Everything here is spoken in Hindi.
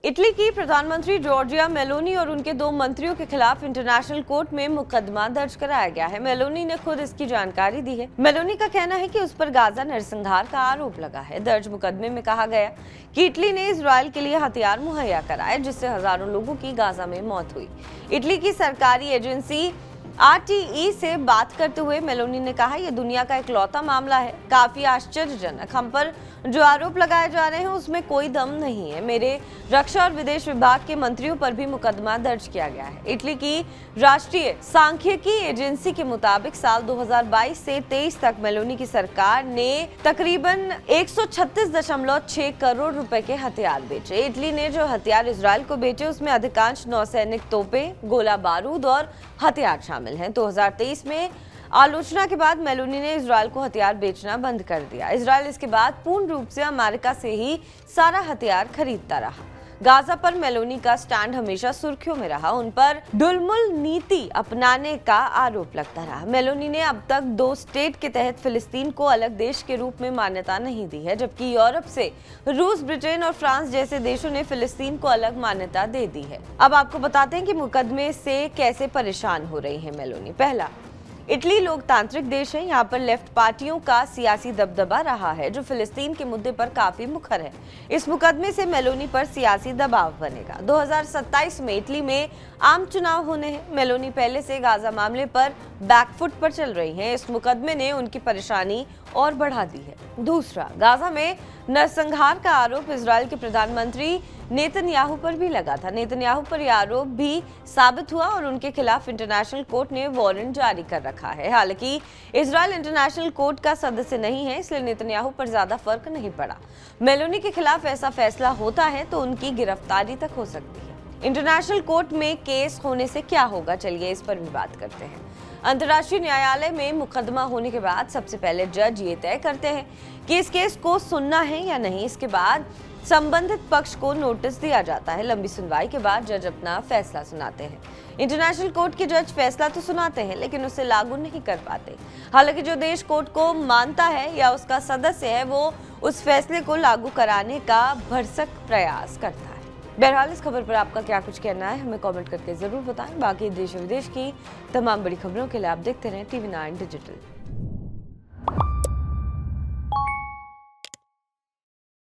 इटली की प्रधानमंत्री जॉर्जिया मेलोनी और उनके 2 मंत्रियों के खिलाफ इंटरनेशनल कोर्ट में मुकदमा दर्ज कराया गया है। मेलोनी ने खुद इसकी जानकारी दी है। मेलोनी का कहना है कि उस पर गाजा नरसंहार का आरोप लगा है। दर्ज मुकदमे में कहा गया कि इटली ने इजरायल के लिए हथियार मुहैया कराए, जिससे हजारों लोगों की गाजा में मौत हुई। इटली की सरकारी एजेंसी RTE से बात करते हुए मेलोनी ने कहा, यह दुनिया का इकलौता मामला है, काफी आश्चर्यजनक। हम पर जो आरोप लगाए जा रहे हैं उसमें कोई दम नहीं है। मेरे रक्षा और विदेश विभाग के मंत्रियों पर भी मुकदमा दर्ज किया गया है। इटली की राष्ट्रीय सांख्यिकी एजेंसी के मुताबिक साल 2022 से 23 तक मेलोनी की सरकार ने तकरीबन 136.6 करोड़ रुपए के हथियार बेचे। इटली ने जो हथियार इजरायल को बेचे उसमें अधिकांश नौसैनिक तोपें, गोला बारूद और हथियार शामिल हैं। 2023 में आलोचना के बाद मेलोनी ने इजरायल को हथियार बेचना बंद कर दिया। इजरायल इसके बाद पूर्ण रूप से अमेरिका से ही सारा हथियार खरीदता रहा। गाजा पर मेलोनी का स्टैंड हमेशा सुर्खियों में रहा। उन पर ढुलमुल नीति अपनाने का आरोप लगता रहा। मेलोनी ने अब तक 2 स्टेट के तहत फिलिस्तीन को अलग देश के रूप में मान्यता नहीं दी है, जबकि यूरोप से रूस, ब्रिटेन और फ्रांस जैसे देशों ने फिलिस्तीन को अलग मान्यता दे दी है। अब आपको बताते हैं कि मुकदमे से कैसे परेशान हो रही है मेलोनी। पहला, इटली लोकतांत्रिक देश है। यहाँ पर लेफ्ट पार्टियों का सियासी दबदबा रहा है, जो फिलिस्तीन के मुद्दे पर काफी मुखर है। इस मुकदमे से मेलोनी पर सियासी दबाव बनेगा। 2027 में इटली में आम चुनाव होने हैं। मेलोनी पहले से गाजा मामले पर बैकफुट पर चल रही हैं। इस मुकदमे ने उनकी परेशानी और बढ़ा दी है। दूसरा, गाजा में नरसंहार का आरोप इजरायल के प्रधानमंत्री नेतन्याहू पर भी लगा था। नेतन्याहू पर यह आरोप भी साबित हुआ और उनके खिलाफ इंटरनेशनल कोर्ट ने वारंट जारी कर रखा है। हालांकि इजरायल इंटरनेशनल कोर्ट का सदस्य नहीं है, इसलिए नेतन्याहू पर ज्यादा फर्क नहीं पड़ा। मेलोनी के खिलाफ ऐसा फैसला होता है तो उनकी गिरफ्तारी तक हो सकती है। इंटरनेशनल कोर्ट में केस होने से क्या होगा, चलिए इस पर भी बात करते हैं। अंतर्राष्ट्रीय न्यायालय में मुकदमा होने के बाद सबसे पहले जज ये तय करते हैं कि इस केस को सुनना है या नहीं। इसके बाद संबंधित पक्ष को नोटिस दिया जाता है। लंबी सुनवाई के बाद जज अपना फैसला सुनाते हैं। इंटरनेशनल कोर्ट के जज फैसला तो सुनाते हैं, लेकिन उसे लागू नहीं कर पाते। हालांकि जो देश कोर्ट को मानता है या उसका सदस्य है, वो उस फैसले को लागू कराने का भरसक प्रयास करता है। बहरहाल इस खबर पर आपका क्या कुछ कहना है, हमें कमेंट करके जरूर बताएं। बाकी देश और विदेश की तमाम बड़ी खबरों के लिए आप देखते रहें TV9 डिजिटल।